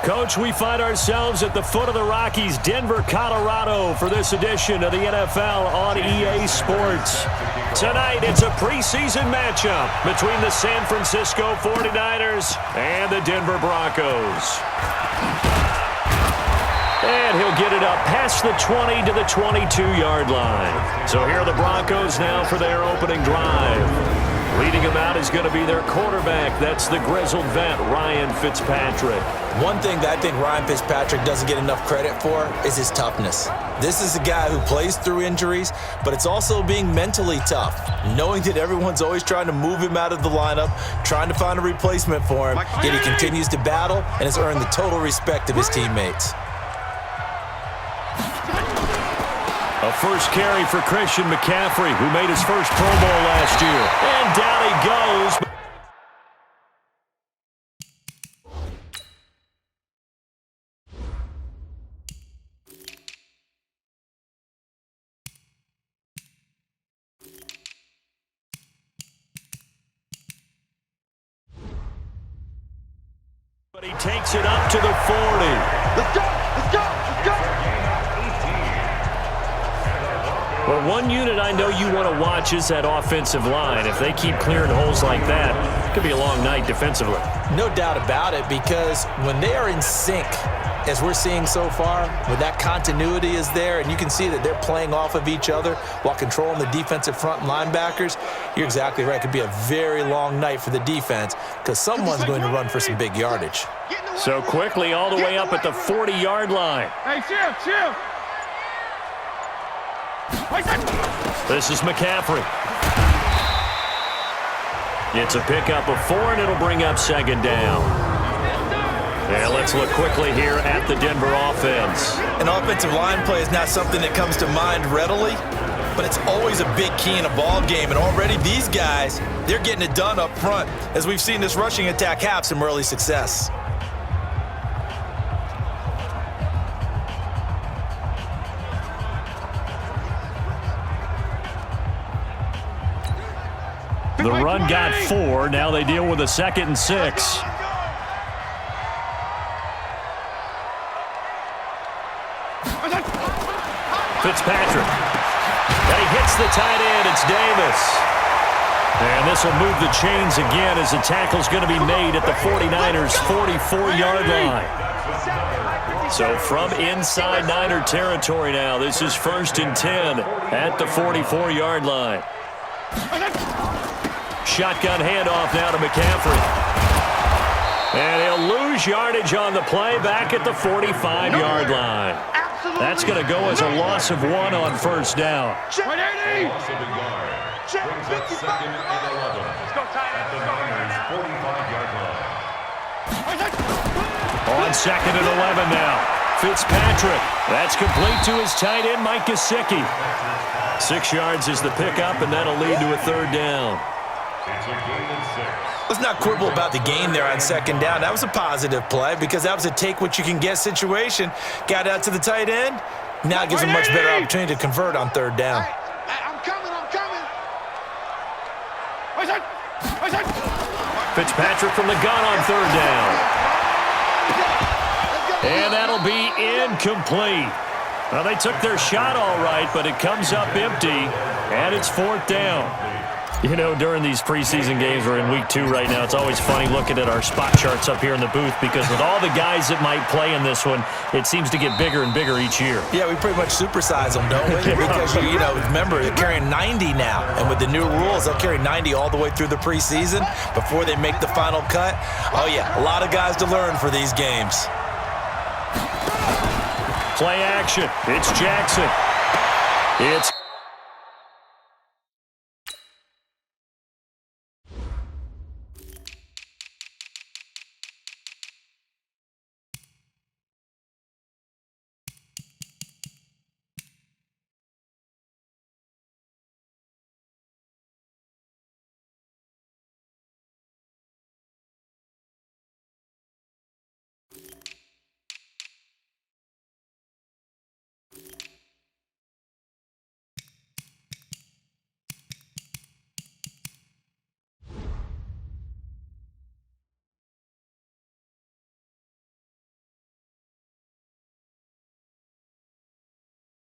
Coach, we find ourselves at the foot of the Rockies, Denver, Colorado, for this edition of the NFL on EA Sports. Tonight, it's a preseason matchup between the San Francisco 49ers and the Denver Broncos. And he'll get it up past the 20 to the 22-yard line. So here are the Broncos now for their opening drive. Leading him out is going to be their quarterback. That's the grizzled vet, Ryan Fitzpatrick. One thing that I think Ryan Fitzpatrick doesn't get enough credit for is his toughness. This is a guy who plays through injuries, but it's also being mentally tough, knowing that everyone's always trying to move him out of the lineup, trying to find a replacement for him, yet he continues to battle and has earned the total respect of his teammates. A first carry for Christian McCaffrey, who made his first Pro Bowl last year. And down he goes. But he takes it up to the 40. Let's go! Let's go! Let's go! Well, one unit I know you want to watch is that offensive line. If they keep clearing holes like that, it could be a long night defensively. No doubt about it, because when they are in sync, as we're seeing so far, when that continuity is there and you can see that they're playing off of each other while controlling the defensive front linebackers, you're exactly right. It could be a very long night for the defense because someone's going to run for some big yardage. So quickly all the way up at the 40-yard line. Hey, chill! This is McCaffrey. It's a pickup of 4, and it'll bring up second down. And let's look quickly here at the Denver offense. An offensive line play is not something that comes to mind readily, but it's always a big key in a ball game. And already these guys, they're getting it done up front, as we've seen this rushing attack have some early success. The run got 4. Now they deal with a 2nd and 6. Fitzpatrick. And he hits the tight end. It's Davis. And this will move the chains again as the tackle's going to be made at the 49ers' 44-yard line. So from inside Niner territory now, this is 1st and 10 at the 44-yard line. Shotgun handoff now to McCaffrey. And he'll lose yardage on the play back at the 45-yard line. That's going to go as a loss of 1 on first down. Check 180! Check 55! Let's go, Let's go, 45-yard line. On 2nd and 11 now. Fitzpatrick. That's complete to his tight end, Mike Gesicki. 6 yards is the pickup, and that'll lead to a 3rd down. It's a gain of 6. Let's not quibble about the gain there on 2nd down. That was a positive play because that was a take-what-you-can-get situation. Got out to the tight end. Now it gives a much better opportunity to convert on 3rd down. Hey, I'm coming! Fitzpatrick from the gun on 3rd down. And that'll be incomplete. Well, they took their shot all right, but it comes up empty, and it's 4th down. You know, during these preseason games, we're in week 2 right now, it's always funny looking at our spot charts up here in the booth because with all the guys that might play in this one, it seems to get bigger and bigger each year. Yeah, we pretty much supersize them, don't we? Because, you know, remember, they're carrying 90 now. And with the new rules, they'll carry 90 all the way through the preseason before they make the final cut. Oh, yeah, a lot of guys to learn for these games. Play action. It's Jackson. It's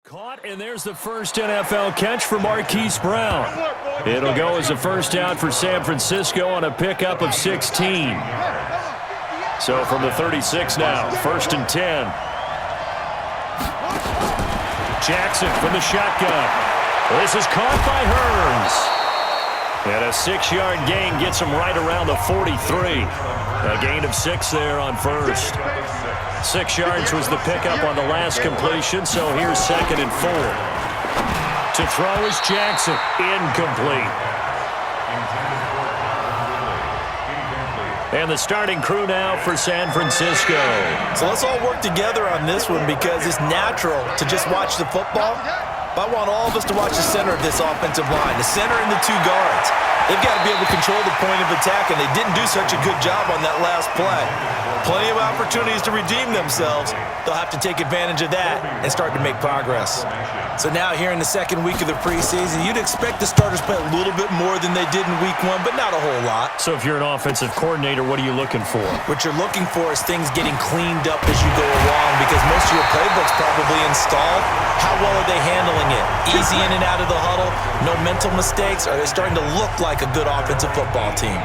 Caught, and there's the first NFL catch for Marquise Brown. It'll go as a first down for San Francisco on a pickup of 16. So from the 36 now, 1st and 10. Jackson from the shotgun. This is caught by Hearns. And a 6-yard gain gets him right around the 43. A gain of 6 there on first. 6 yards was the pickup on the last completion, so here's 2nd and 4. To throw is Jackson. Incomplete. And the starting crew now for San Francisco. So let's all work together on this one because it's natural to just watch the football. But I want all of us to watch the center of this offensive line, the center and the 2 guards. They've got to be able to control the point of attack, and they didn't do such a good job on that last play. Plenty of opportunities to redeem themselves. They'll have to take advantage of that and start to make progress. So now here in the 2nd week of the preseason, you'd expect the starters to play a little bit more than they did in week 1, but not a whole lot. So if you're an offensive coordinator, what are you looking for? What you're looking for is things getting cleaned up as you go along because most of your playbook's probably installed. How well are they handling it? Easy in and out of the huddle, no mental mistakes? Are they starting to look like a good offensive football team?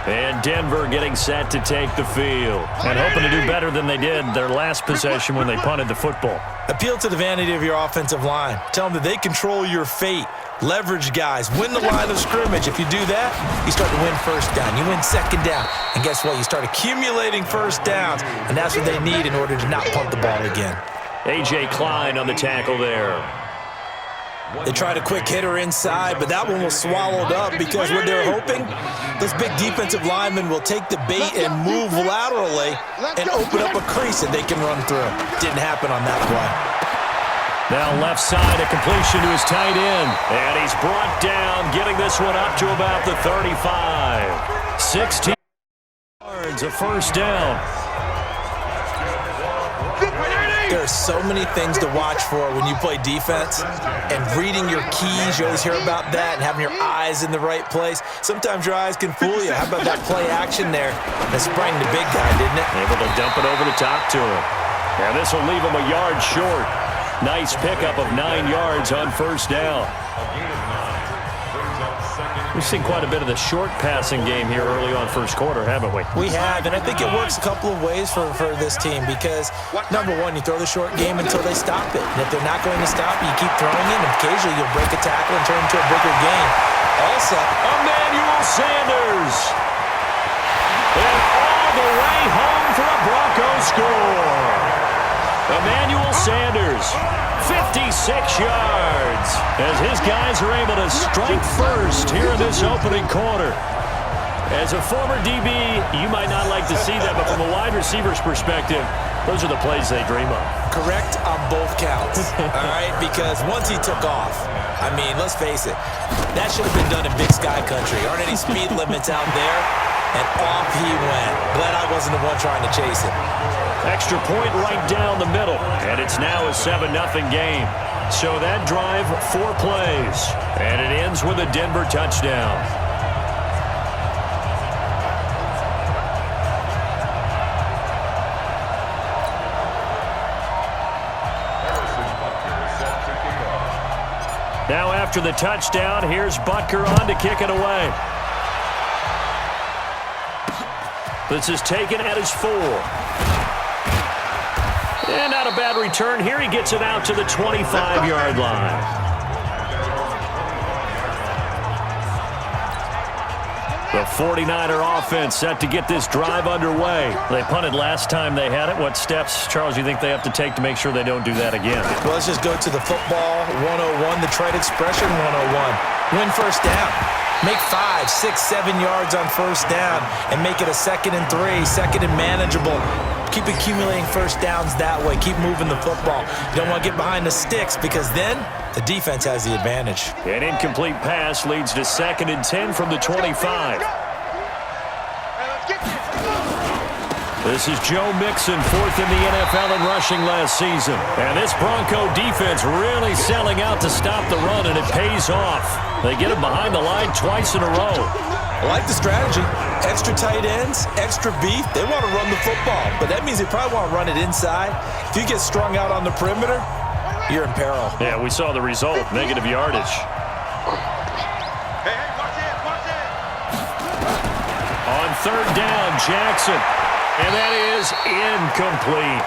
And Denver getting set to take the field and hoping to do better than they did their last possession when they punted the football. Appeal to the vanity of your offensive line. Tell them that they control your fate. Leverage guys. Win the line of scrimmage. If you do that, you start to win first down. You win 2nd down. And guess what? You start accumulating first downs, and that's what they need in order to not punt the ball again. A.J. Klein on the tackle there. They tried a quick hitter inside, but that one was swallowed up because what they're hoping, those big defensive linemen will take the bait and move laterally and open up a crease that they can run through. Didn't happen on that play. Now left side, a completion to his tight end. And he's brought down, getting this one up to about the 35. 16 yards, a first down. There are so many things to watch for when you play defense, and reading your keys, you always hear about that, and having your eyes in the right place. Sometimes your eyes can fool you. How about that play action there? That sprang the big guy, didn't it? Able to dump it over the top to him. And this will leave him a yard short. Nice pickup of 9 yards on first down. We've seen quite a bit of the short passing game here early on first quarter, haven't we? We have, and I think it works a couple of ways for this team because, number one, you throw the short game until they stop it. And if they're not going to stop you, keep throwing it, and occasionally you'll break a tackle and turn into a bigger gain. Also, Emmanuel Sanders. And all the way home for a Broncos score. Emmanuel Sanders, 56 yards, as his guys are able to strike first here in this opening quarter. As a former DB, you might not like to see that, but from a wide receiver's perspective, those are the plays they dream of. Correct on both counts, all right? Because once he took off, I mean, let's face it, that should have been done in Big Sky Country. Aren't any speed limits out there? And off he went. Glad I wasn't the one trying to chase it. Extra point right down the middle, and it's now a 7-0 game. So that drive, 4 plays, and it ends with a Denver touchdown. Now after the touchdown, here's Butker on to kick it away. This is taken at his 4. And not a bad return here. He gets it out to the 25-yard line. The 49er offense set to get this drive underway. They punted last time they had it. What steps, Charles, you think they have to take to make sure they don't do that again? Well, let's just go to the football 101, the trade expression 101. Win first down. Make 5, 6, 7 yards on first down and make it a 2nd and 3, 2nd and manageable. Keep accumulating first downs that way. Keep moving the football. You don't want to get behind the sticks because then the defense has the advantage. An incomplete pass leads to 2nd and 10 from the 25. This is Joe Mixon, 4th in the NFL in rushing last season. And this Bronco defense really selling out to stop the run, and it pays off. They get him behind the line twice in a row. I like the strategy. Extra tight ends, extra beef. They want to run the football, but that means they probably want to run it inside. If you get strung out on the perimeter, you're in peril. Yeah, we saw the result, negative yardage. Hey, watch it, watch it. On third down, Jackson. And that is incomplete.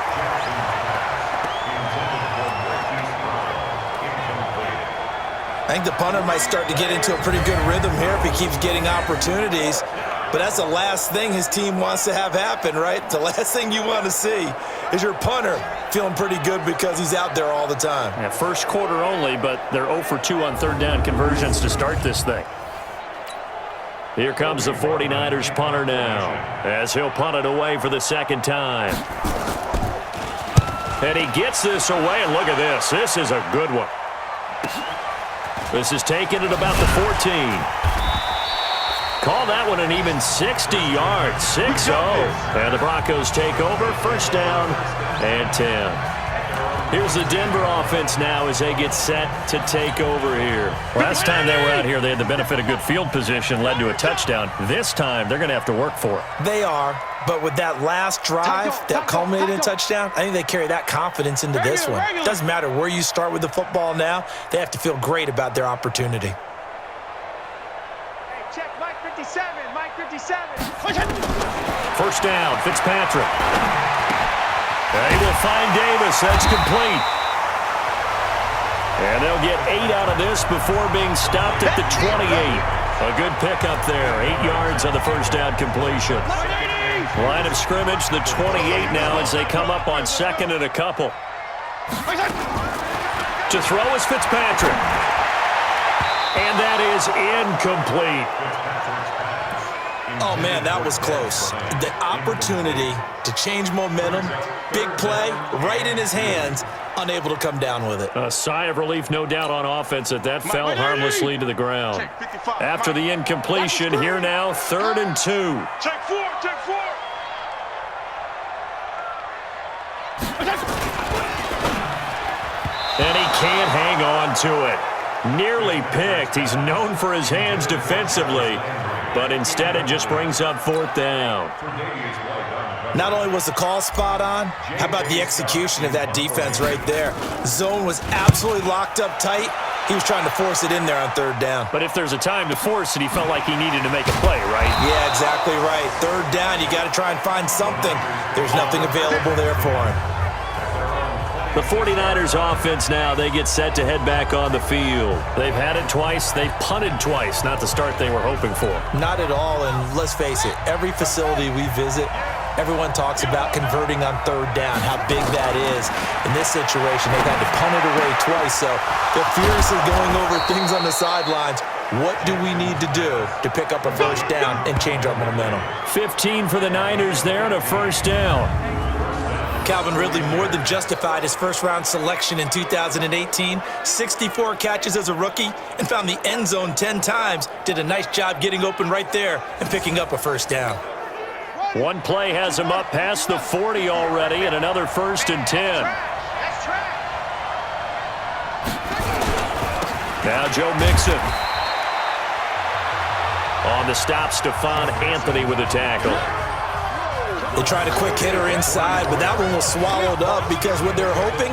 I think the punter might start to get into a pretty good rhythm here if he keeps getting opportunities. But that's the last thing his team wants to have happen, right? The last thing you want to see is your punter feeling pretty good because he's out there all the time. Yeah, first quarter only, but they're 0 for 2 on third down conversions to start this thing. Here comes the 49ers punter now, as he'll punt it away for the second time. And he gets this away, and look at this. This is a good one. This is taken at about the 14. Call that one an even 60 yards, 6-0. And the Broncos take over, first down and 10. Here's the Denver offense now as they get set to take over here. Last time they were out here, they had the benefit of good field position, led to a touchdown. This time, they're going to have to work for it. They are, but with that last drive that culminated in a touchdown, I think they carry that confidence into this one. Doesn't matter where you start with the football now, they have to feel great about their opportunity. Hey, check Mike 57, Mike 57. First down, Fitzpatrick. They will find Davis. That's complete. And they'll get 8 out of this before being stopped at the 28. A good pickup there. 8 yards on the first down completion. Line of scrimmage, the 28 now as they come up on second and a couple. To throw is Fitzpatrick. And that is incomplete. Oh, man, that was close. The opportunity to change momentum, big play, right in his hands, unable to come down with it. A sigh of relief, no doubt, on offense that fell harmlessly to the ground. After the incompletion, here now, 3rd and 2. Check 4, check 4. And he can't hang on to it. Nearly picked. He's known for his hands defensively, but instead it just brings up 4th down. Not only was the call spot on, how about the execution of that defense right there? Zone was absolutely locked up tight. He was trying to force it in there on 3rd down. But if there's a time to force it, he felt like he needed to make a play, right? Yeah, exactly right. 3rd down, you got to try and find something. There's nothing available there for him. The 49ers offense now, they get set to head back on the field. They've had it twice. They've punted twice. Not the start they were hoping for. Not at all, and let's face it, every facility we visit, everyone talks about converting on 3rd down, how big that is. In this situation, they've had to punt it away twice, so they're furiously going over things on the sidelines. What do we need to do to pick up a first down and change our momentum? 15 for the Niners there and a first down. Calvin Ridley more than justified his first-round selection in 2018. 64 catches as a rookie and found the end zone 10 times. Did a nice job getting open right there and picking up a first down. One play has him up past the 40 already and another 1st and 10. Now Joe Mixon. On the stop, Stephon Anthony with a tackle. They tried a quick hitter inside, but that one was swallowed up because what they're hoping,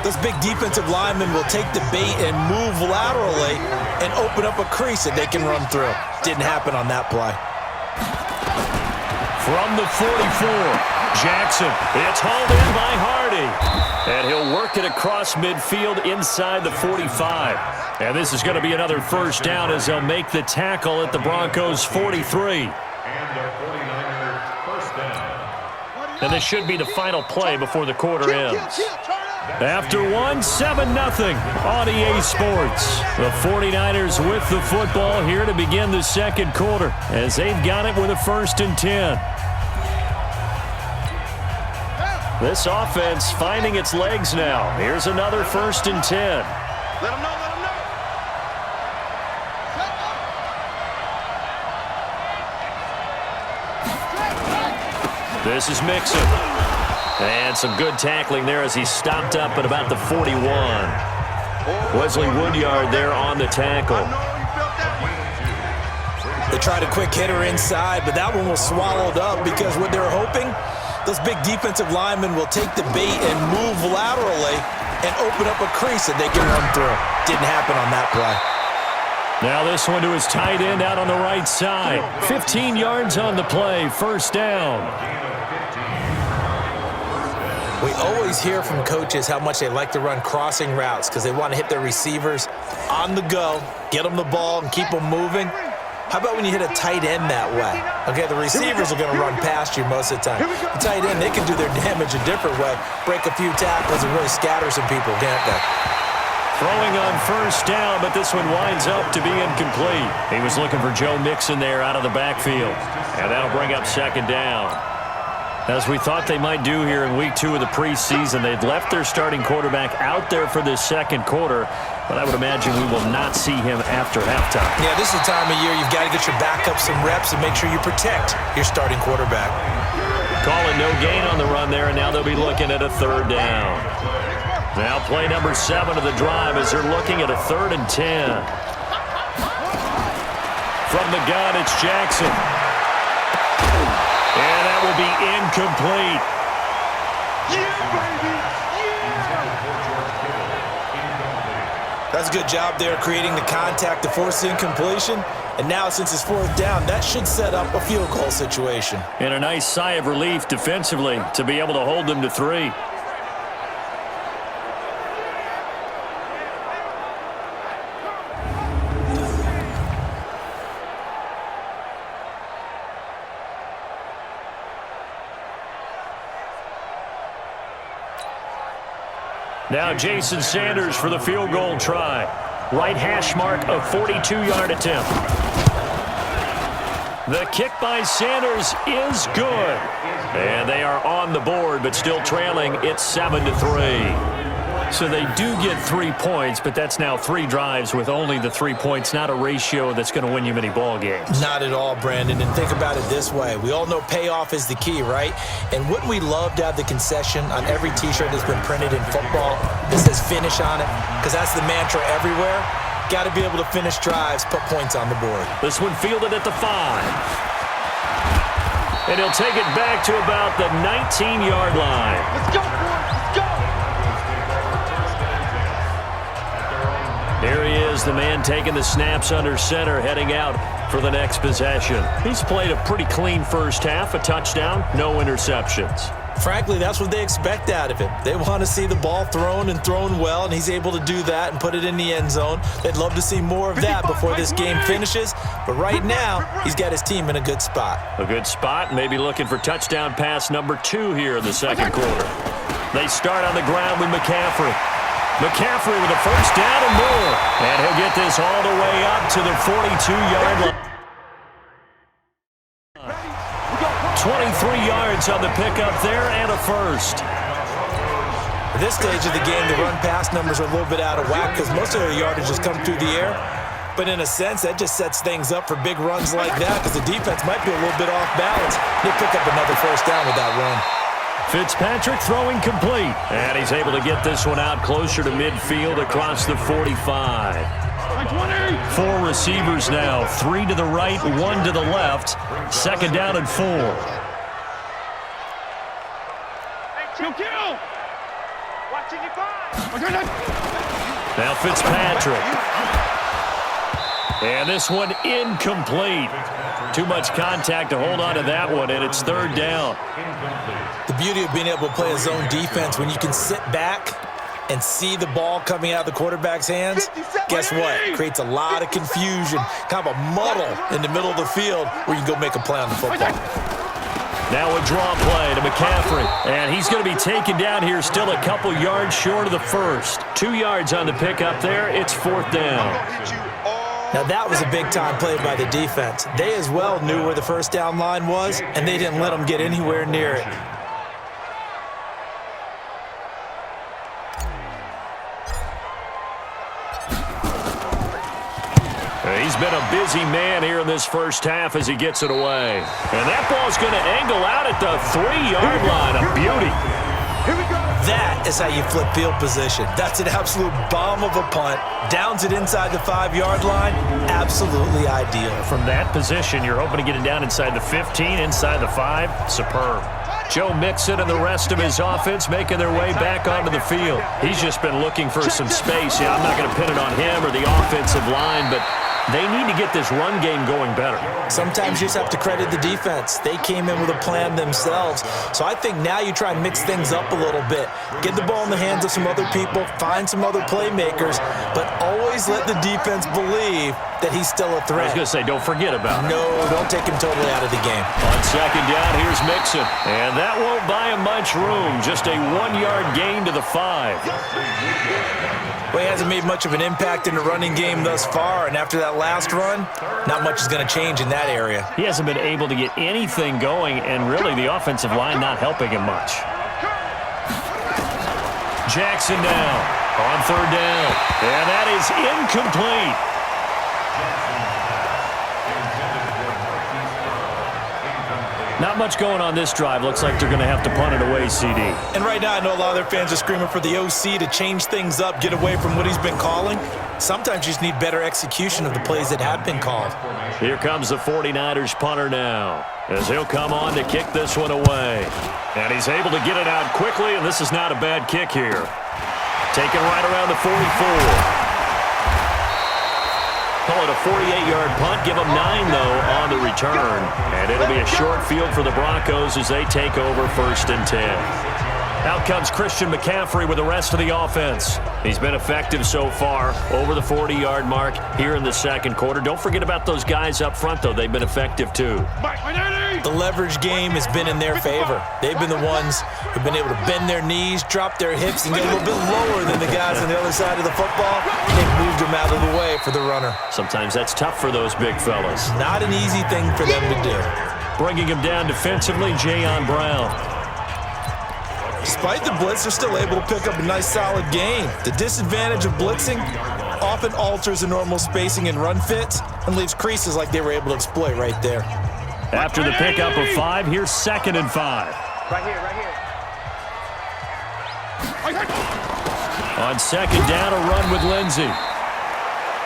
those big defensive linemen will take the bait and move laterally and open up a crease that they can run through. Didn't happen on that play. From the 44, Jackson. It's hauled in by Hardy. And he'll work it across midfield inside the 45. And this is going to be another first down as they'll make the tackle at the Broncos' 43. And this should be the final play before the quarter ends. After one, 7-0 on EA Sports. The 49ers with the football here to begin the second quarter as they've got it with a 1st and 10. This offense finding its legs now. Here's another 1st and 10. Let him know, let him know. This is Mixon. And some good tackling there as he stopped up at about the 41. Wesley Woodyard there on the tackle. They tried a quick hitter inside, but that one was swallowed up because what they're hoping, those big defensive linemen will take the bait and move laterally and open up a crease that they can run through. Didn't happen on that play. Now this one to his tight end out on the right side. 15 yards on the play, first down. We always hear from coaches how much they like to run crossing routes because they want to hit their receivers on the go, get them the ball, and keep them moving. How about when you hit a tight end that way? Okay, the receivers are going to run past you most of the time. The tight end, they can do their damage a different way, break a few tackles and really scatter some people, can't they? Throwing on first down, but this one winds up to be incomplete. He was looking for Joe Mixon there out of the backfield. And that'll bring up second down. As we thought they might do here in week 2 of the preseason, they'd left their starting quarterback out there for this second quarter, but I would imagine we will not see him after halftime. Yeah, this is the time of year you've got to get your backup some reps and make sure you protect your starting quarterback. Calling no gain on the run there, and now they'll be looking at a third down. Now play number 7 of the drive as they're looking at a 3rd and 10. From the gun, it's Jackson. And that will be incomplete. Yeah, baby! Yeah! That's a good job there creating the contact to force the incompletion. And now since it's 4th down, that should set up a field goal situation. And a nice sigh of relief defensively to be able to hold them to 3. Now Jason Sanders for the field goal try. Right hash mark, a 42-yard attempt. The kick by Sanders is good. And they are on the board, but still trailing. It's 7-3. So they do get 3 points, but that's now 3 drives with only the 3 points, not a ratio that's going to win you many ball games. Not at all, Brandon. And think about it this way. We all know payoff is the key, right? And wouldn't we love to have the concession on every T-shirt that's been printed in football that says finish on it? Because that's the mantra everywhere. Got to be able to finish drives, put points on the board. This one fielded at the 5. And he'll take it back to about the 19-yard line. Let's go, boys! Let's go! Here he is, the man taking the snaps under center, heading out for the next possession. He's played a pretty clean first half, a touchdown, no interceptions. Frankly, that's what they expect out of him. They want to see the ball thrown and thrown well, and he's able to do that and put it in the end zone. They'd love to see more of that before this game finishes, but right now, he's got his team in a good spot. A good spot, maybe looking for touchdown pass number 2 here in the second quarter. They start on the ground with McCaffrey. McCaffrey with a first down and more. And he'll get this all the way up to the 42-yard line. 23 yards on the pickup there and a first. At this stage of the game, the run-pass numbers are a little bit out of whack because most of their yardage has come through the air. But in a sense, that just sets things up for big runs like that because the defense might be a little bit off balance. They pick up another first down with that run. Fitzpatrick throwing complete. And he's able to get this one out closer to midfield across the 45. 4 receivers now. 3 to the right, 1 to the left. Second down and 4. Kill! Watching you five! Now Fitzpatrick. And this one incomplete. Too much contact to hold on to that one, and it's third down. The beauty of being able to play a zone defense when you can sit back and see the ball coming out of the quarterback's hands, guess what? It creates a lot of confusion, kind of a muddle in the middle of the field where you can go make a play on the football. Now a draw play to McCaffrey. And he's going to be taken down here still a couple yards short of the first. 2 yards on the pickup there. It's fourth down. Now that was a big-time play by the defense. They as well knew where the first down line was, and they didn't let them get anywhere near it. He's been a busy man here in this first half as he gets it away. And that ball's going to angle out at the 3-yard line. A beauty. Here we go! That is how you flip field position. That's an absolute bomb of a punt. Downs it inside the 5-yard line. Absolutely ideal. From that position, you're hoping to get it down inside the 15, inside the 5. Superb. Joe Mixon and the rest of his offense making their way back onto the field. He's just been looking for some space. Yeah, I'm not going to pin it on him or the offensive line, but they need to get this run game going better. Sometimes you just have to credit the defense. They came in with a plan themselves. So I think now you try and mix things up a little bit. Get the ball in the hands of some other people, find some other playmakers, but always let the defense believe that he's still a threat. I was going to say, don't forget about it. No, don't take him totally out of the game. On second down, here's Mixon. And that won't buy him much room. Just a 1-yard gain to the 5. Well, he hasn't made much of an impact in the running game thus far, and after that last run, not much is going to change in that area. He hasn't been able to get anything going, and really the offensive line not helping him much. Jackson now on third down, and that is incomplete. Not much going on this drive. Looks like they're going to have to punt it away, CD. And right now, I know a lot of their fans are screaming for the OC to change things up, get away from what he's been calling. Sometimes you just need better execution of the plays that have been called. Here comes the 49ers punter now, as he'll come on to kick this one away. And he's able to get it out quickly, and this is not a bad kick here. Taken right around the 44. Call it a 48-yard punt. Give them 9, though, on the return. And it'll be a short field for the Broncos as they take over 1st and 10. Out comes Christian McCaffrey with the rest of the offense. He's been effective so far, over the 40-yard mark here in the second quarter. Don't forget about those guys up front, though. They've been effective, too. The leverage game has been in their favor. They've been the ones who've been able to bend their knees, drop their hips, and get a little bit lower than the guys on the other side of the football. They've moved them out of the way for the runner. Sometimes that's tough for those big fellas. Not an easy thing for them to do. Bringing him down defensively, Jayon Brown. Despite the blitz, they're still able to pick up a nice, solid gain. The disadvantage of blitzing often alters the normal spacing and run fits and leaves creases like they were able to exploit right there. After the pickup of 5, here's 2nd and 5. Right here, right here. On second down, a run with Lindsey.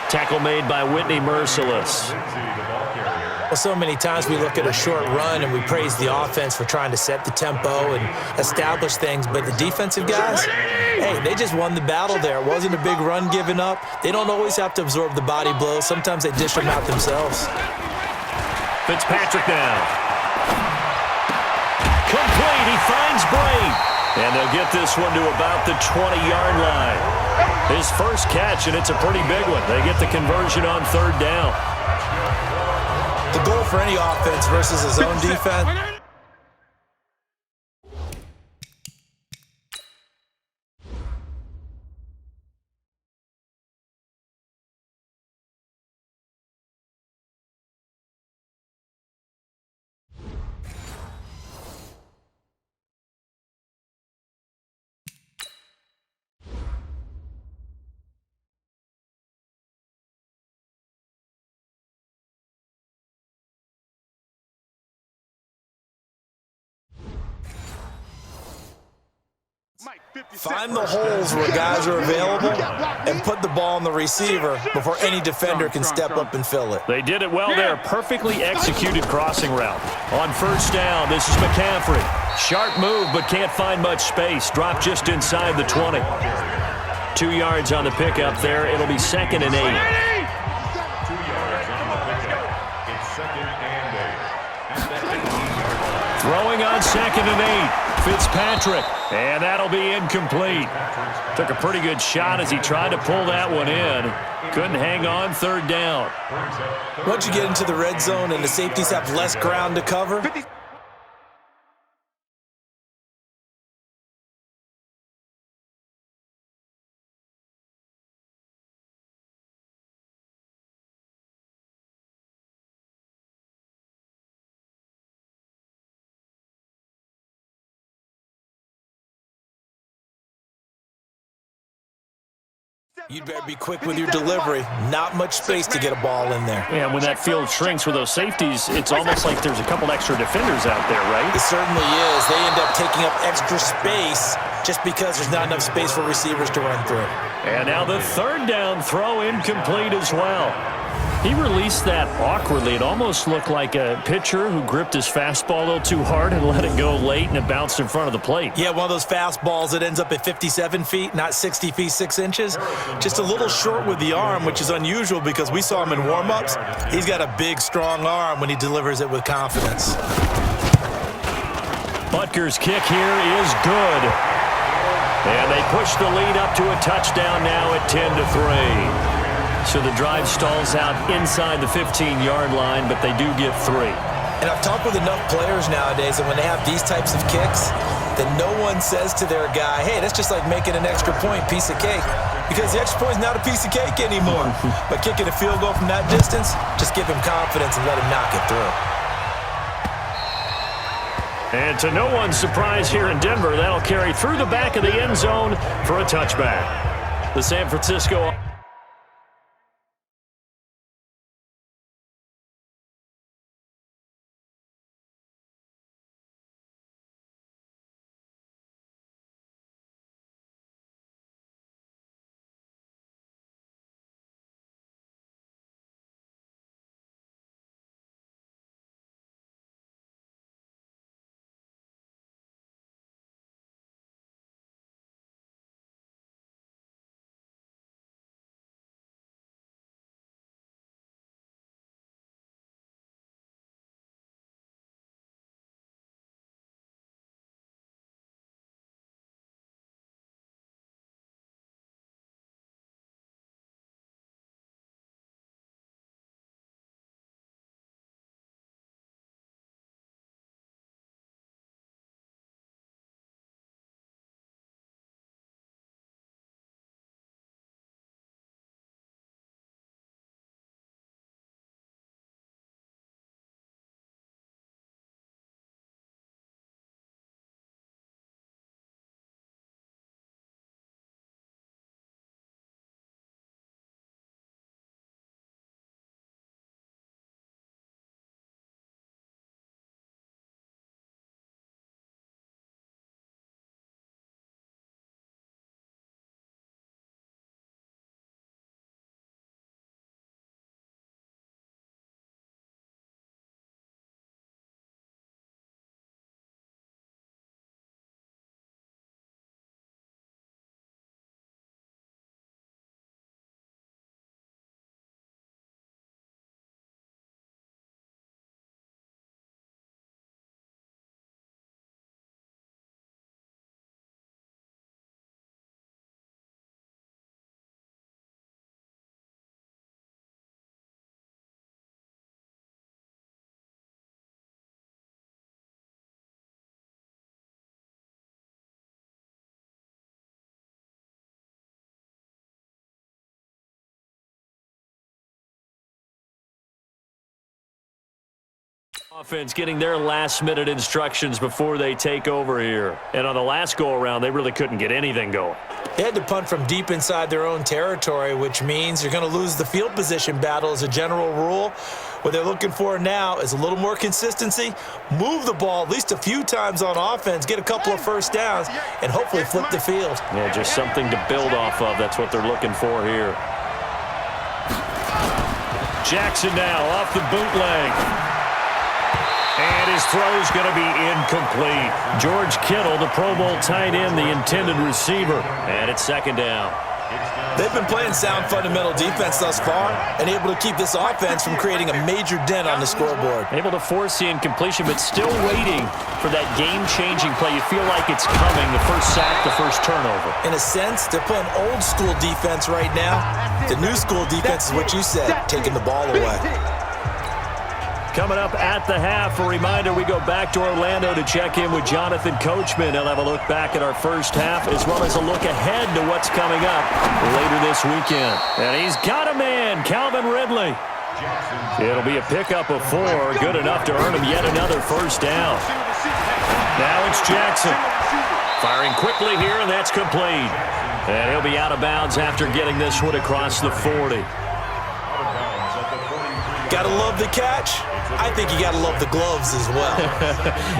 Tackle made by Whitney Merciless. Well, so many times we look at a short run and we praise the offense for trying to set the tempo and establish things, but the defensive guys, hey, they just won the battle there. It wasn't a big run given up. They don't always have to absorb the body blows. Sometimes they dish them out themselves. Fitzpatrick now. Complete. He finds Braid. And they'll get this one to about the 20-yard line. His first catch, and it's a pretty big one. They get the conversion on third down. The goal for any offense versus his own defense. Find the holes where guys are available and put the ball on the receiver before any defender can step up and fill it. They did it well there. Perfectly executed crossing route. On first down, this is McCaffrey. Sharp move, but can't find much space. Dropped just inside the 20. 2 yards on the pickup there. It'll be 2nd and 8. 2 yards on the pickup. It's 2nd and 8. Throwing on 2nd and 8. Fitzpatrick, and that'll be incomplete. Took a pretty good shot as he tried to pull that one in. Couldn't hang on third down. Once you get into the red zone and the safeties have less ground to cover, you'd better be quick with your delivery. Not much space to get a ball in there. Yeah, when that field shrinks with those safeties, it's almost like there's a couple extra defenders out there, right? It certainly is. They end up taking up extra space just because there's not enough space for receivers to run through. And now the third down throw incomplete as well. He released that awkwardly. It almost looked like a pitcher who gripped his fastball a little too hard and let it go late, and it bounced in front of the plate. Yeah, one of those fastballs that ends up at 57 feet, not 60 feet, 6 inches. Just a little short with the arm, which is unusual because we saw him in warm-ups. He's got a big, strong arm when he delivers it with confidence. Butker's kick here is good. And they push the lead up to a touchdown now at 10-3. So the drive stalls out inside the 15-yard line, but they do get 3. And I've talked with enough players nowadays that when they have these types of kicks, that no one says to their guy, hey, that's just like making an extra point, piece of cake. Because the extra point is not a piece of cake anymore. But kicking a field goal from that distance, just give him confidence and let him knock it through. And to no one's surprise here in Denver, that'll carry through the back of the end zone for a touchback. The San Francisco... Offense getting their last-minute instructions before they take over here. And on the last go-around, they really couldn't get anything going. They had to punt from deep inside their own territory, which means you're going to lose the field position battle as a general rule. What they're looking for now is a little more consistency, move the ball at least a few times on offense, get a couple of first downs, and hopefully flip the field. Yeah, just something to build off of. That's what they're looking for here. Jackson now off the bootleg. And his throw's going to be incomplete. George Kittle, the Pro Bowl tight end, the intended receiver. And it's second down. They've been playing sound fundamental defense thus far and able to keep this offense from creating a major dent on the scoreboard. Able to force the incompletion, but still waiting for that game-changing play. You feel like it's coming, the first sack, the first turnover. In a sense, they're playing old-school defense right now. The new-school defense is what you said, taking the ball away. Coming up at the half, a reminder, we go back to Orlando to check in with Jonathan Coachman. He'll have a look back at our first half as well as a look ahead to what's coming up later this weekend. And he's got a man, Calvin Ridley. It'll be a pickup of 4, good enough to earn him yet another first down. Now it's Jackson. Firing quickly here, and that's complete. And he'll be out of bounds after getting this one across the 40. Gotta love the catch. I think you gotta love the gloves as well.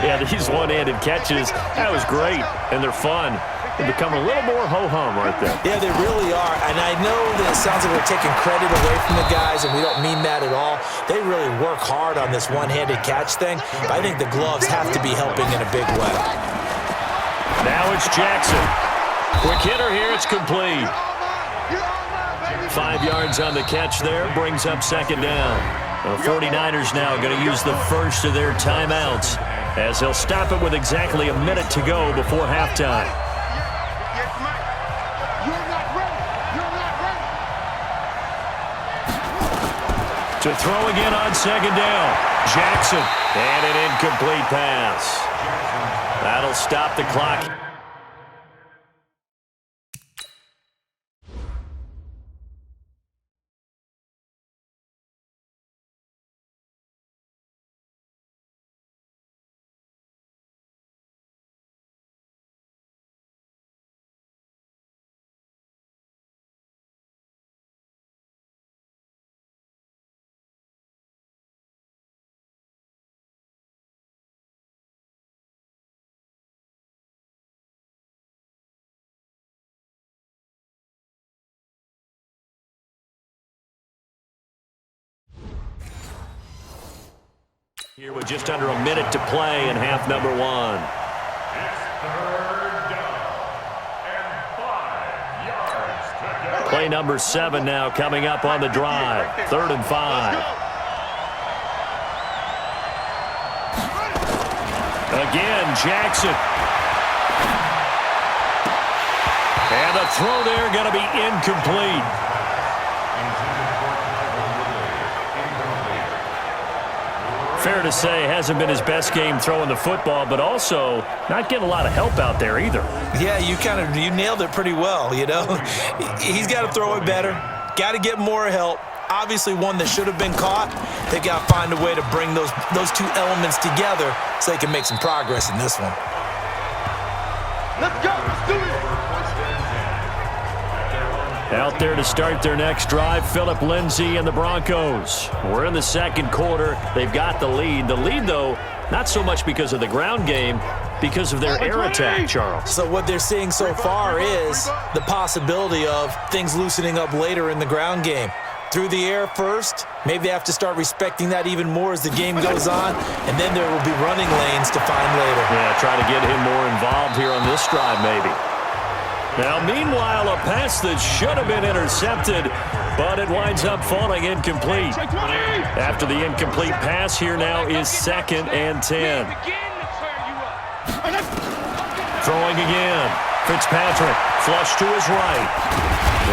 Yeah, these one-handed catches, that was great, and they're fun. They've become a little more ho-hum right there. Yeah, they really are. And I know that it sounds like we're taking credit away from the guys, and we don't mean that at all. They really work hard on this one-handed catch thing. But I think the gloves have to be helping in a big way. Now it's Jackson. Quick hitter here. It's complete. 5 yards on the catch there. Brings up second down. The 49ers now going to use the first of their timeouts as they'll stop it with exactly a minute to go before halftime. To throw again on second down. Jackson. And an incomplete pass. That'll stop the clock. Here with just under a minute to play in half number one. It's third down and 5 yards to go. Play number 7 now coming up on the drive. 3rd and 5. Again, Jackson. And the throw there going to be incomplete. Fair to say, hasn't been his best game throwing the football, but also not getting a lot of help out there either. Yeah, you nailed it pretty well, you know. He's got to throw it better, got to get more help. Obviously one that should have been caught. They got to find a way to bring those two elements together so they can make some progress in this one. Let's go. Let's do it. Out there to start their next drive, Phillip Lindsay and the Broncos. We're in the second quarter. They've got the lead. The lead, though, not so much because of the ground game, because of their air attack, Charles. So what they're seeing so far is the possibility of things loosening up later in the ground game. Through the air first, maybe they have to start respecting that even more as the game goes on, and then there will be running lanes to find later. Yeah, try to get him more involved here on this drive, maybe. Now, meanwhile, a pass that should have been intercepted, but it winds up falling incomplete. After the incomplete pass, here now is 2nd and 10. Throwing again. Fitzpatrick, flush to his right.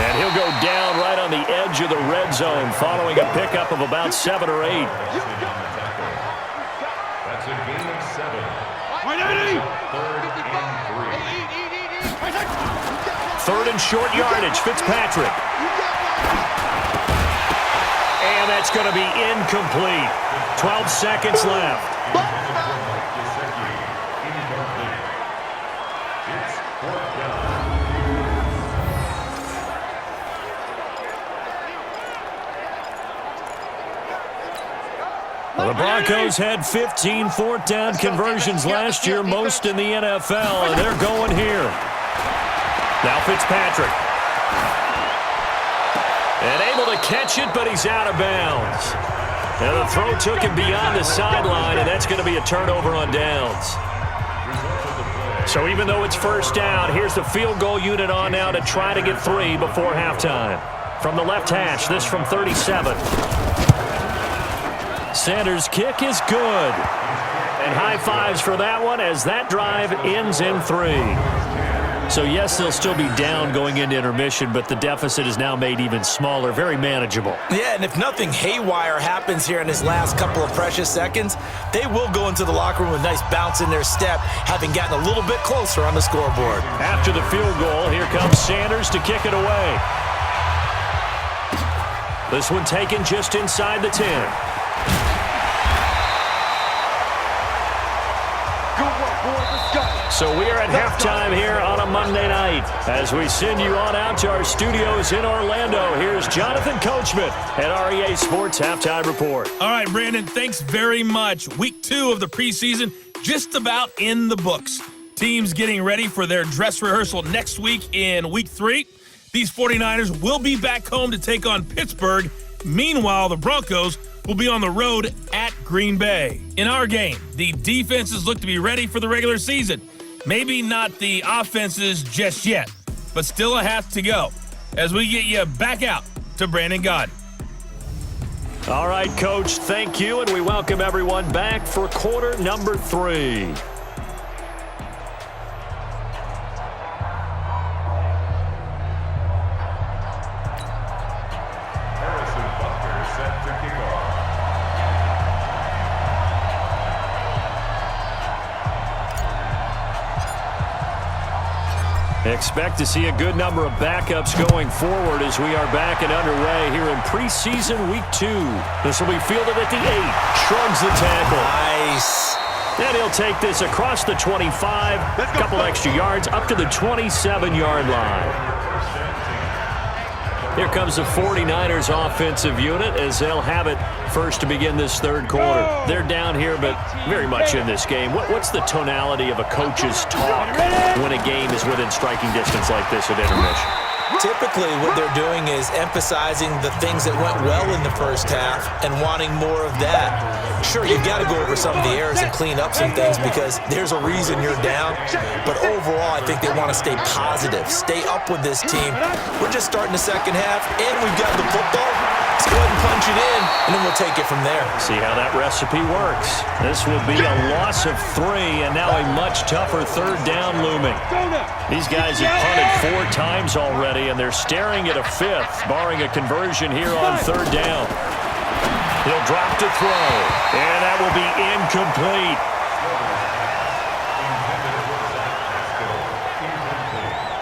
And he'll go down right on the edge of the red zone following a pickup of about 7 or 8. That's a gain of 7. 3rd and 3. 3rd and short yardage, Fitzpatrick. And that's going to be incomplete. 12 seconds left. Well, the Broncos had 15 4th down conversions last year, most in the NFL, and they're going here. Now Fitzpatrick. And able to catch it, but he's out of bounds. And the throw took him beyond the sideline, and that's going to be a turnover on downs. So even though it's 1st down, here's the field goal unit on now to try to get 3 before halftime. From the left hash, this from 37. Sanders' kick is good. And high fives for that one as that drive ends in 3. So, yes, they'll still be down going into intermission, but the deficit is now made even smaller, very manageable. Yeah, and if nothing haywire happens here in his last couple of precious seconds, they will go into the locker room with a nice bounce in their step, having gotten a little bit closer on the scoreboard. After the field goal, here comes Sanders to kick it away. This one taken just inside the 10. So we are at halftime here on a Monday night. As we send you on out to our studios in Orlando, here's Jonathan Coachman at REA Sports Halftime Report. All right, Brandon, thanks very much. Week 2 of the preseason just about in the books. Teams getting ready for their dress rehearsal next week in Week 3. These 49ers will be back home to take on Pittsburgh. Meanwhile, the Broncos will be on the road at Green Bay. In our game, the defenses look to be ready for the regular season. Maybe not the offenses just yet, but still a half to go as we get you back out to Brandon Gaudin. All right, Coach, thank you, and we welcome everyone back for quarter number 3. Expect to see a good number of backups going forward as we are back and underway here in preseason week 2. This will be fielded at the 8. Shrugs the tackle. Nice. And he'll take this across the 25. A couple extra yards up to the 27-yard line. Here comes the 49ers offensive unit as they'll have it first to begin this third quarter. They're down here, but very much in this game. What's the tonality of a coach's talk when a game is within striking distance like this at intermission? Typically, what they're doing is emphasizing the things that went well in the first half and wanting more of that. Sure, you've got to go over some of the errors and clean up some things because there's a reason you're down. But overall, I think they want to stay positive, stay up with this team. We're just starting the second half, and we've got the football. Let's go ahead and punch it in, and then we'll take it from there. See how that recipe works. This will be a loss of 3, and now a much tougher third down looming. These guys have punted 4 times already, and they're staring at a 5th, barring a conversion here on third down. He'll drop to throw, and that will be incomplete.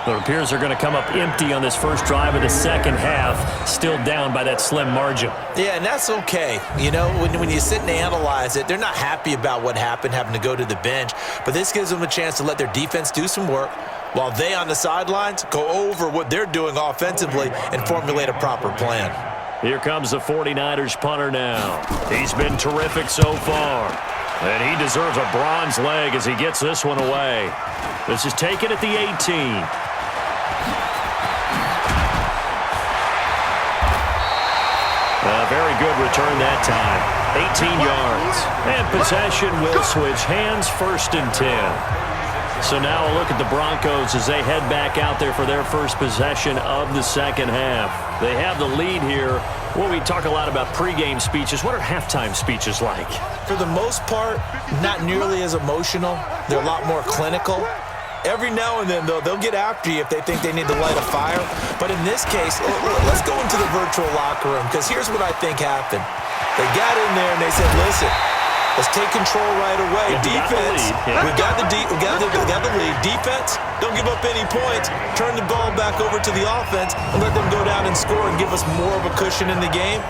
It appears they're going to come up empty on this first drive of the second half, still down by that slim margin. Yeah, and that's okay. You know, when you sit and analyze it, they're not happy about what happened, having to go to the bench. But this gives them a chance to let their defense do some work while they on the sidelines go over what they're doing offensively and formulate a proper plan. Here comes the 49ers punter now. He's been terrific so far. And he deserves a bronze leg as he gets this one away. This is taken at the 18. A very good return that time. 18 yards. And possession will switch hands, 1st and 10. So now a look at the Broncos as they head back out there for their first possession of the second half. They have the lead here. Well, we talk a lot about pregame speeches. What are halftime speeches like? For the most part, not nearly as emotional. They're a lot more clinical. Every now and then, though, they'll get after you if they think they need to light a fire. But in this case, let's go into the virtual locker room, because here's what I think happened. They got in there and they said, listen, let's take control right away. Defense, we got the lead. Defense, don't give up any points. Turn the ball back over to the offense and let them go down and score and give us more of a cushion in the game.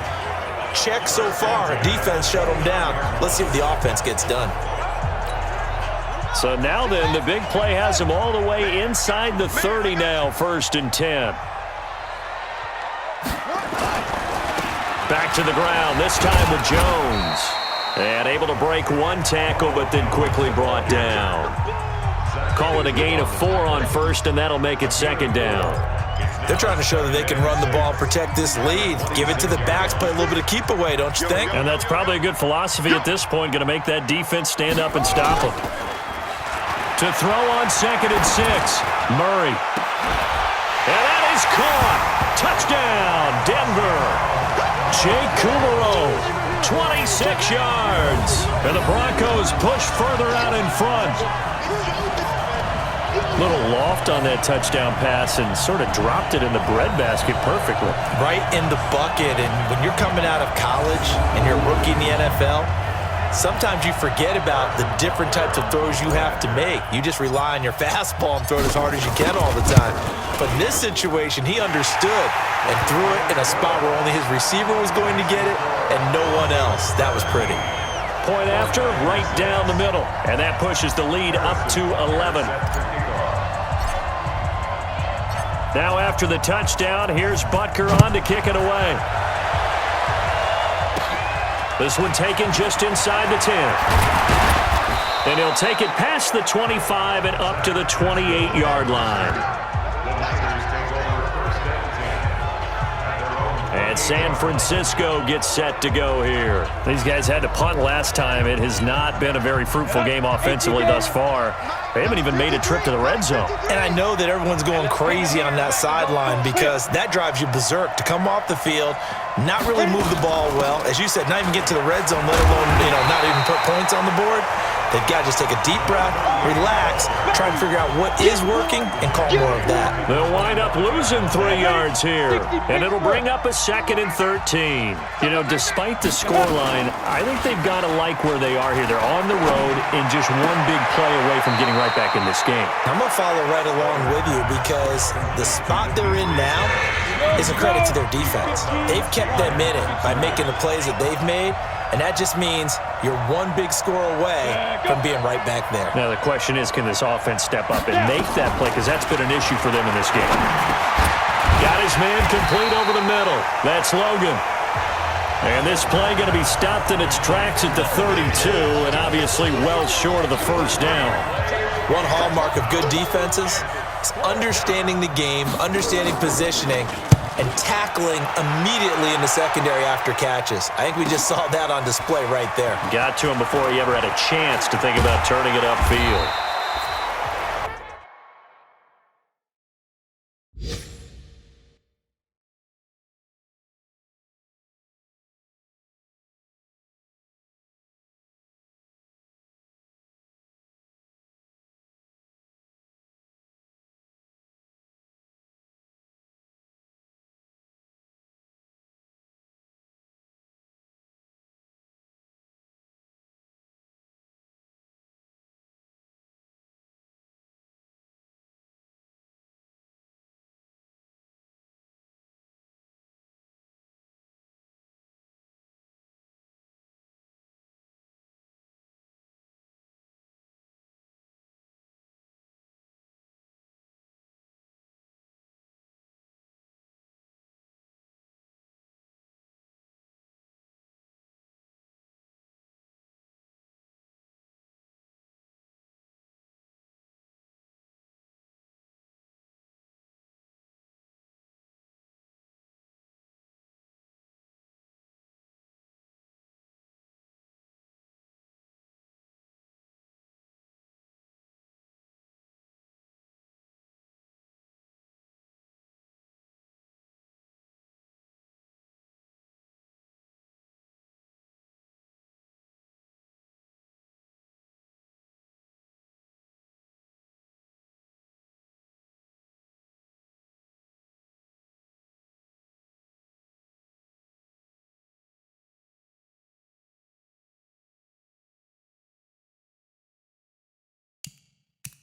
Check so far. Defense shut them down. Let's see if the offense gets done. So now then, the big play has him all the way inside the 30 now, 1st and 10. Back to the ground, this time with Jones. And able to break one tackle, but then quickly brought down. Call it a gain of 4 on 1st, and that'll make it 2nd down. They're trying to show that they can run the ball and protect this lead. Give it to the backs, play a little bit of keep away, don't you think? And that's probably a good philosophy at this point, going to make that defense stand up and stop them. To throw on 2nd and 6, Murray. And that is caught. Touchdown, Denver. Jake Kumaro, 26 yards. And the Broncos push further out in front. Little loft on that touchdown pass and sort of dropped it in the breadbasket perfectly. Right in the bucket. And when you're coming out of college and you're a rookie in the NFL, sometimes you forget about the different types of throws you have to make. You just rely on your fastball and throw it as hard as you can all the time. But in this situation, he understood and threw it in a spot where only his receiver was going to get it and no one else. That was pretty. Point after, right down the middle. And that pushes the lead up to 11. Now after the touchdown, here's Butker on to kick it away. This one taken just inside the 10. And he'll take it past the 25 and up to the 28-yard line. And San Francisco gets set to go here. These guys had to punt last time. It has not been a very fruitful game offensively thus far. They haven't even made a trip to the red zone. And I know that everyone's going crazy on that sideline because that drives you berserk to come off the field, not really move the ball well. As you said, not even get to the red zone, let alone, not even put points on the board. They've got to just take a deep breath, relax, try to figure out what is working, and call more of that. They'll wind up losing 3 yards here, and it'll bring up a 2nd and 13. Despite the scoreline, I think they've got to like where they are here. They're on the road and just one big play away from getting right back in this game. I'm going to follow right along with you because the spot they're in now is a credit to their defense. They've kept them in it by making the plays that they've made, and that just means you're one big score away from being right back there. Now the question is, can this offense step up and make that play? Because that's been an issue for them in this game. Got his man complete over the middle. That's Logan. And this play going to be stopped in its tracks at the 32, and obviously well short of the first down. One hallmark of good defenses is understanding the game, understanding positioning, and tackling immediately in the secondary after catches. I think we just saw that on display right there. Got to him before he ever had a chance to think about turning it upfield.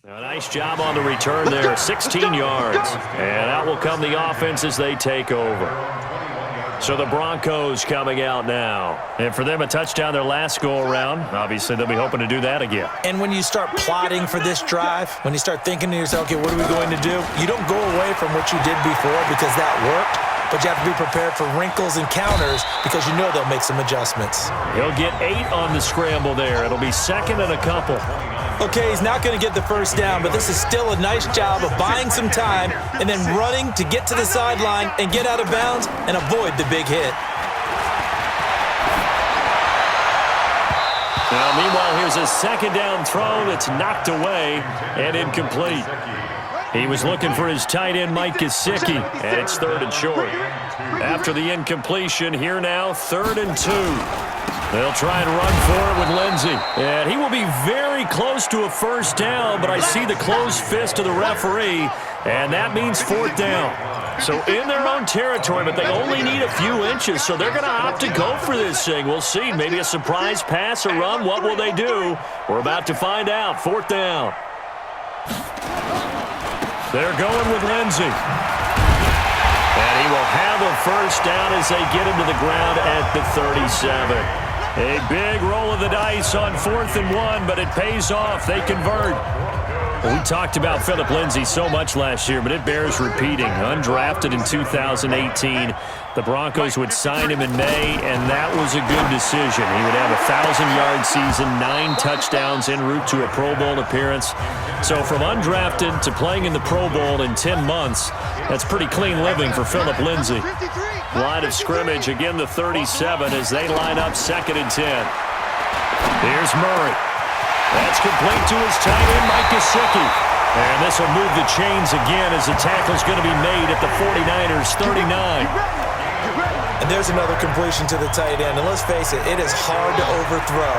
A nice job on the return there, 16 yards. And out will come the offense as they take over. So the Broncos coming out now. And for them, a touchdown their last go-around. Obviously, they'll be hoping to do that again. And when you start plotting for this drive, when you start thinking to yourself, okay, what are we going to do? You don't go away from what you did before because that worked. But you have to be prepared for wrinkles and counters because you know they'll make some adjustments. He'll get 8 on the scramble there. It'll be 2nd and a couple. Okay, he's not going to get the first down, but this is still a nice job of buying some time and then running to get to the sideline and get out of bounds and avoid the big hit. Now, meanwhile, here's a 2nd down throw that's knocked away and incomplete. He was looking for his tight end, Mike Gesicki, and it's 3rd and short. After the incompletion, here now, 3rd and 2. They'll try and run for it with Lindsey. And he will be very close to a first down, but I see the closed fist of the referee, and that means 4th down. So in their own territory, but they only need a few inches, so they're going to opt to go for this thing. We'll see. Maybe a surprise pass or run. What will they do? We're about to find out. 4th down. They're going with Lindsey. And he will have a first down as they get into the ground at the 37. A big roll of the dice on 4th and 1, but it pays off. They convert. Well, we talked about Phillip Lindsay so much last year, but it bears repeating. Undrafted in 2018. The Broncos would sign him in May, and that was a good decision. He would have a 1,000-yard season, 9 touchdowns en route to a Pro Bowl appearance. So from undrafted to playing in the Pro Bowl in 10 months, that's pretty clean living for Phillip Lindsay. Line of scrimmage, again the 37 as they line up 2nd and 10. Here's Murray. That's complete to his tight end, Mike Gesicki. And this will move the chains again as the tackle's going to be made at the 49ers' 39. And there's another completion to the tight end. And let's face it is hard to overthrow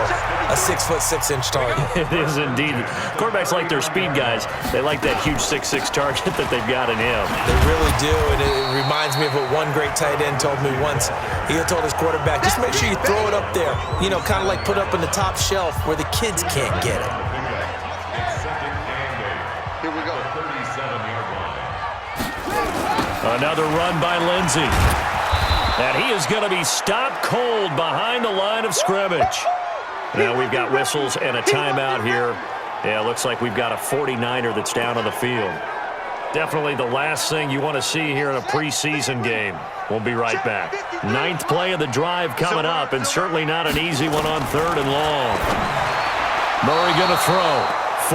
a 6'6" target. It is indeed. Quarterbacks like their speed guys. They like that huge 6'6" target that they've got in him. They really do, and it reminds me of what one great tight end told me once. He had told his quarterback, just make sure you throw it up there. You know, kind of like put it up on the top shelf where the kids can't get it. Here we go. 37-yard line. Another run by Lindsay. And he is going to be stopped cold behind the line of scrimmage. Now we've got whistles and a timeout here. Yeah, looks like we've got a 49er that's down on the field. Definitely the last thing you want to see here in a preseason game. We'll be right back. 9th play of the drive coming up, and certainly not an easy one on 3rd and long. Murray going to throw.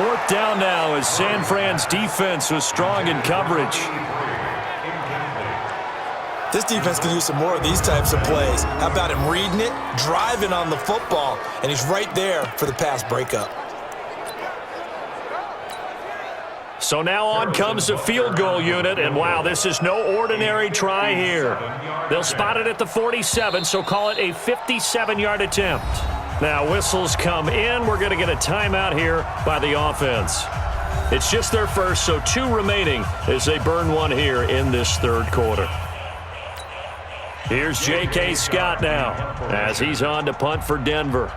4th down now as San Fran's defense was strong in coverage. This defense can use some more of these types of plays. How about him reading it, driving on the football, and he's right there for the pass breakup. So now on comes the field goal unit, and wow, this is no ordinary try here. They'll spot it at the 47, so call it a 57-yard attempt. Now whistles come in. We're going to get a timeout here by the offense. It's just their first, so 2 remaining as they burn one here in this 3rd quarter. Here's J.K. Scott now as he's on to punt for Denver.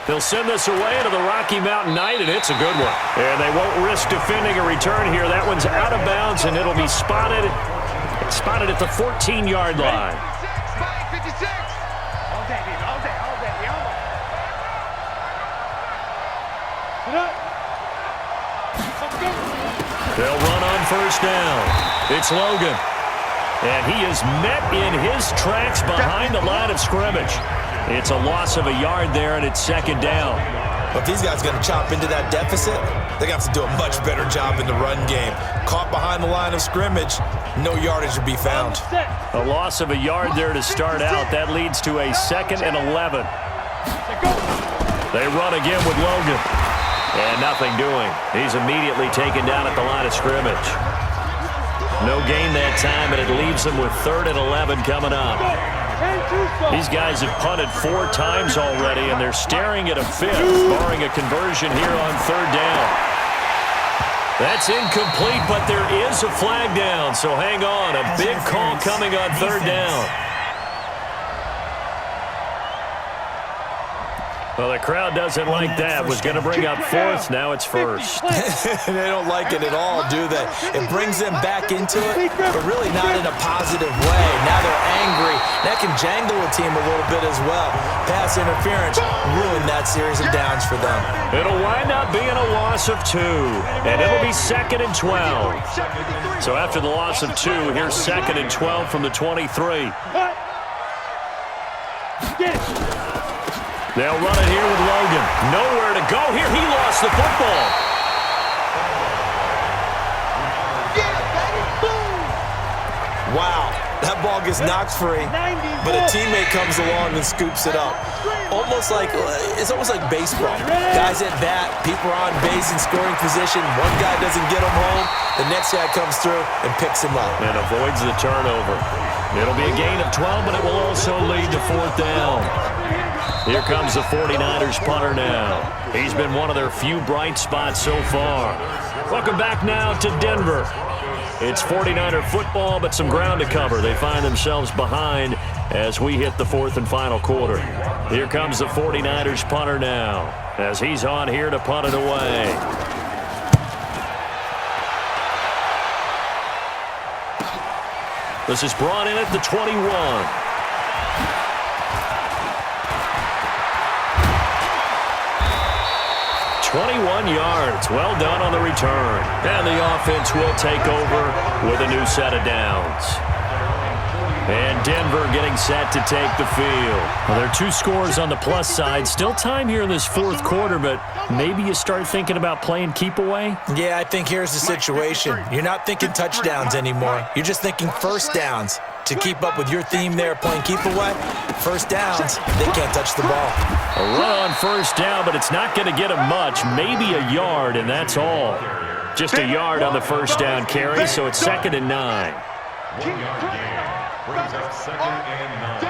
They'll send this away to the Rocky Mountain Night, and it's a good one. And they won't risk defending a return here. That one's out of bounds, and it'll be spotted at the 14-yard line. They'll run on 1st down. It's Logan. And he is met in his tracks behind the line of scrimmage. It's a loss of a yard there, and it's 2nd down. But if these guys are going to chop into that deficit, they're going to have to do a much better job in the run game. Caught behind the line of scrimmage, no yardage to be found. A loss of a yard there to start out. That leads to a 2nd and 11. They run again with Logan. And nothing doing. He's immediately taken down at the line of scrimmage. No gain that time, and it leaves them with 3rd and 11 coming up. These guys have punted 4 times already, and they're staring at a 5th, barring a conversion here on 3rd down. That's incomplete, but there is a flag down, so hang on. A big call coming on 3rd down. Well, the crowd doesn't like that. Was going to bring up 4th. Now it's 1st. They don't like it at all, do they? It brings them back into it, but really not in a positive way. Now they're angry. That can jangle a team a little bit as well. Pass interference ruined that series of downs for them. It'll wind up being a loss of 2, and it'll be 2nd and 12. So after the loss of 2, here's 2nd and 12 from the 23. They'll run it here with Logan. Nowhere to go here. He lost the football. Wow, that ball gets knocked free, but a teammate comes along and scoops it up. It's almost like baseball. Guys at bat, people are on base in scoring position. One guy doesn't get him home. The next guy comes through and picks him up. And avoids the turnover. It'll be a gain of 12, but it will also lead to 4th down. Here comes the 49ers punter now. He's been one of their few bright spots so far. Welcome back now to Denver. It's 49er football, but some ground to cover. They find themselves behind as we hit the 4th and final quarter. Here comes the 49ers punter now as he's on here to punt it away. This is brought in at the 21. 21 yards. Well done on the return. And the offense will take over with a new set of downs. And Denver getting set to take the field. Well, there are 2 scores on the plus side. Still time here in this fourth quarter, but maybe you start thinking about playing keep away? Yeah, I think here's the situation. You're not thinking touchdowns anymore. You're just thinking first downs. To keep up with your theme there, playing keep away, first downs, they can't touch the ball. A run on first down, but it's not going to get him much. Maybe a yard, and that's all. Just a yard on the first down carry, so it's 2nd and 9. 1 yard gain. Brings up 2nd and 9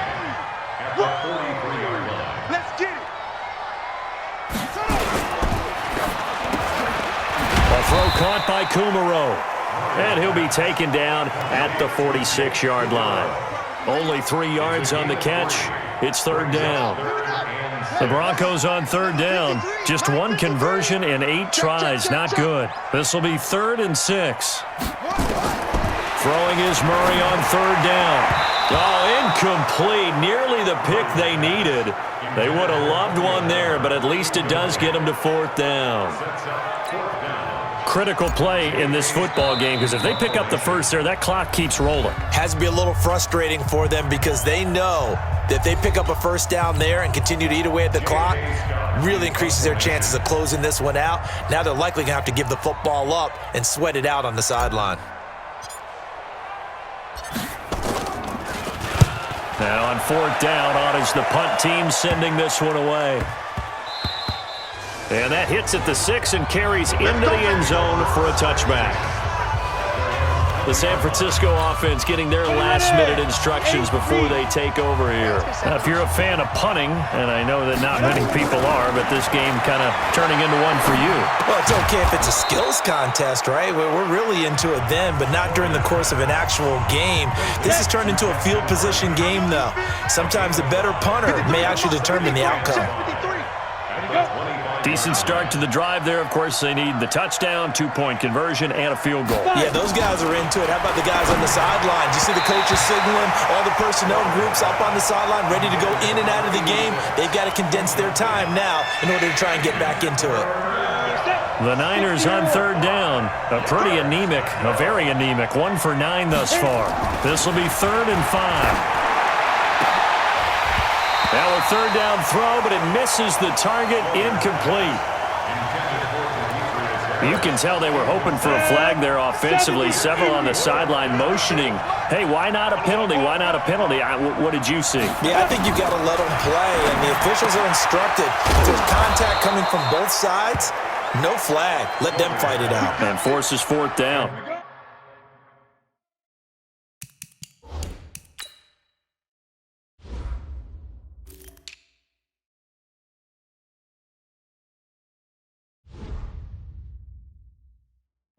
at the 43-yard line. Let's get it. A throw caught by Kumaro. And he'll be taken down at the 46-yard line. Only 3 yards on the catch. It's 3rd down. The Broncos on 3rd down. Just 1 conversion in 8 tries. Not good. This will be 3rd and 6. Throwing is Murray on 3rd down. Oh, incomplete. Nearly the pick they needed. They would have loved one there, but at least it does get them to 4th down. Critical play in this football game, because if they pick up the first there, that clock keeps rolling. Has to be a little frustrating for them because they know that if they pick up a first down there and continue to eat away at the clock, really increases their chances of closing this one out. Now they're likely going to have to give the football up and sweat it out on the sideline. Now on 4th down, on is the punt team sending this one away. And that hits at the 6 and carries into the end zone for a touchback. The San Francisco offense getting their last-minute instructions before they take over here. Now, if you're a fan of punting, and I know that not many people are, but this game kind of turning into one for you. Well, it's okay if it's a skills contest, right? We're really into it then, but not during the course of an actual game. This has turned into a field position game, though. Sometimes a better punter may actually determine the outcome. Decent start to the drive there. Of course, they need the touchdown, 2-point conversion, and a field goal. Yeah, those guys are into it. How about the guys on the sidelines? You see the coaches signaling, all the personnel groups up on the sideline, ready to go in and out of the game. They've got to condense their time now in order to try and get back into it. The Niners on 3rd down. A pretty anemic, a very anemic, 1 for 9 thus far. This will be 3rd and 5. Now a 3rd down throw, but it misses the target, incomplete. You can tell they were hoping for a flag there offensively. Several on the sideline motioning, hey, why not a penalty? Why not a penalty? What did you see? Yeah, I think you've got to let them play, and the officials are instructed. If there's contact coming from both sides, no flag. Let them fight it out. And forces 4th down.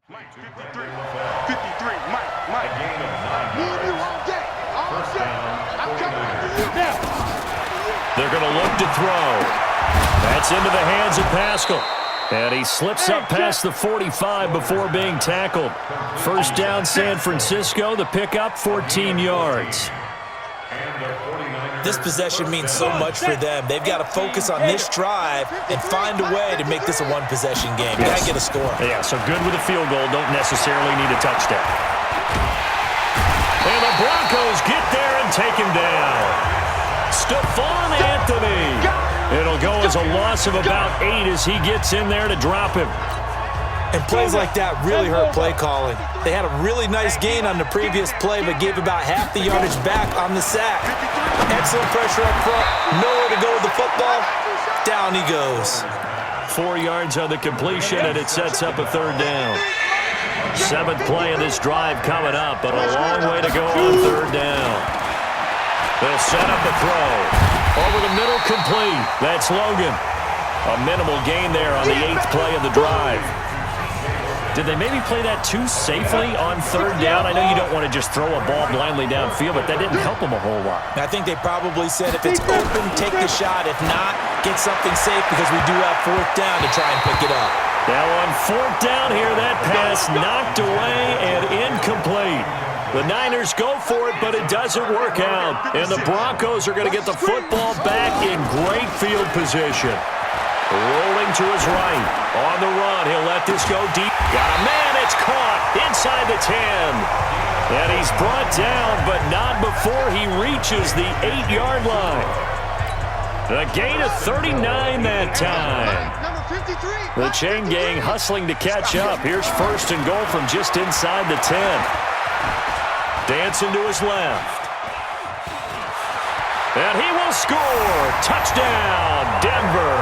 Mike, 53, Mike. A gain of 9 Move you yards. all day. All First day. down, I'm coming after 49ers. you now. They're going to look to throw. That's into the hands of Pascal. And he slips up past the 45 before being tackled. First down, San Francisco. The pickup, 14 yards. This possession means so much for them. They've got to focus on this drive and find a way to make this a one-possession game. Got to get a score. Yeah, so good with a field goal. Don't necessarily need a touchdown. And the Broncos get there and take him down. Stephon Anthony. It'll go as a loss of about 8 as he gets in there to drop him. And plays like that really hurt play calling. They had a really nice gain on the previous play, but gave about half the yardage back on the sack. Excellent pressure up front. Nowhere to go with the football. Down he goes. 4 yards on the completion, and it sets up a 3rd down. 7th play of this drive coming up, but a long way to go on 3rd down. They'll set up a throw. Over the middle, complete. That's Logan. A minimal gain there on the 8th play of the drive. Did they maybe play that too safely on 3rd down? I know you don't want to just throw a ball blindly downfield, but that didn't help them a whole lot. I think they probably said if it's open, take the shot. If not, get something safe because we do have 4th down to try and pick it up. Now on 4th down here, that pass knocked away and incomplete. The Niners go for it, but it doesn't work out. And the Broncos are going to get the football back in great field position. Rolling to his right. On the run, he'll let this go deep. Got a man, it's caught inside the 10. And he's brought down, but not before he reaches the 8-yard line. A gain of 39 that time. The chain gang hustling to catch up. Here's first and goal from just inside the 10. Dancing to his left. And he will score. Touchdown, Denver.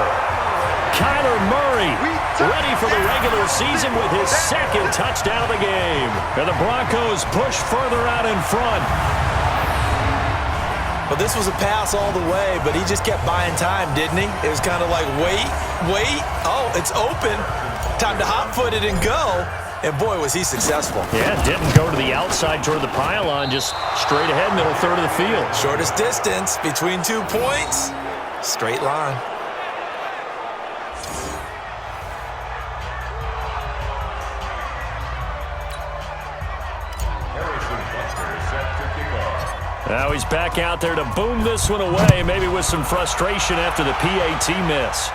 Kyler Murray ready for the regular season with his second touchdown of the game. And the Broncos push further out in front. But this was a pass all the way, but he just kept buying time, didn't he? It was kind of like, wait. Oh, it's open. Time to hot-foot it and go. And, boy, was he successful. Yeah, didn't go to the outside toward the pylon, just straight ahead, middle third of the field. Shortest distance between 2 points. Straight line. Now he's back out there to boom this one away, maybe with some frustration after the PAT miss.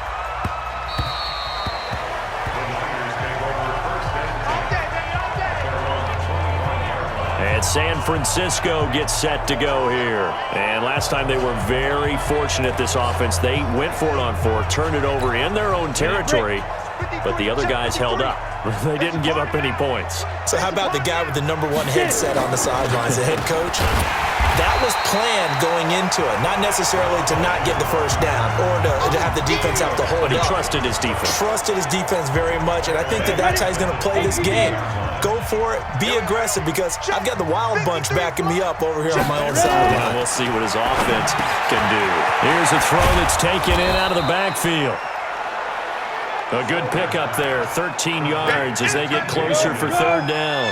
And San Francisco gets set to go here. And last time they were very fortunate, this offense. They went for it on 4, turned it over in their own territory, but the other guys held up. They didn't give up any points. So how about the guy with the #1 headset on the sidelines, the head coach? That was planned going into it, not necessarily to not get the first down or to have the defense have to hold But he up. trusted his defense. Trusted his defense very much, and I think that's how he's going to play this game. Go for it, be aggressive, because I've got the wild bunch backing me up over here on my own sideline. Yeah, we'll see what his offense can do. Here's a throw that's taken in out of the backfield. A good pickup there, 13 yards as they get closer for third down.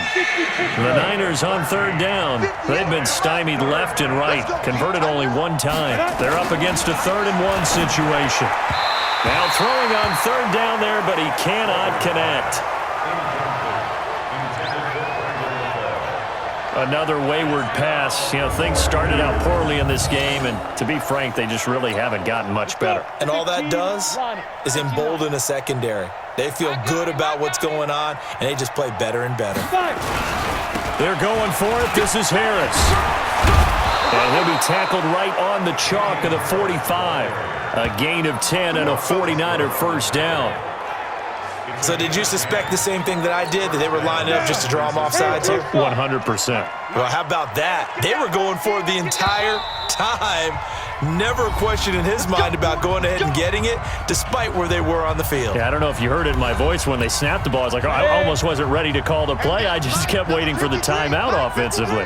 The Niners on third down. They've been stymied left and right, converted only one time. They're up against a 3rd-and-1 situation. Now throwing on third down there, but he cannot connect. Another wayward pass. You know, things started out poorly in this game, and to be frank, they just really haven't gotten much better. And all that does is embolden a secondary. They feel good about what's going on, and they just play better and better. They're going for it. This is Harris. And he'll be tackled right on the chalk of the 45. A gain of 10 and a 49er first down. So did you suspect the same thing that I did, that they were lining up just to draw them offside too? 100%. Well, how about that? They were going for it the entire time. Never a question in his mind about going ahead and getting it, despite where they were on the field. Yeah, I don't know if you heard it in my voice when they snapped the ball. I was like, oh, I almost wasn't ready to call the play. I just kept waiting for the timeout offensively.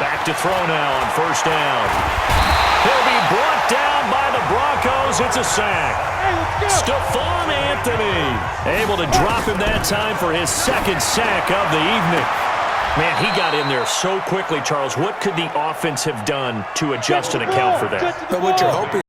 Back to throw now on first down. He'll be brought down by the Broncos. It's a sack. Stephon Anthony able to drop him that time for his second sack of the evening. Man, he got in there so quickly, Charles. What could the offense have done to adjust and account for that? But what you're hoping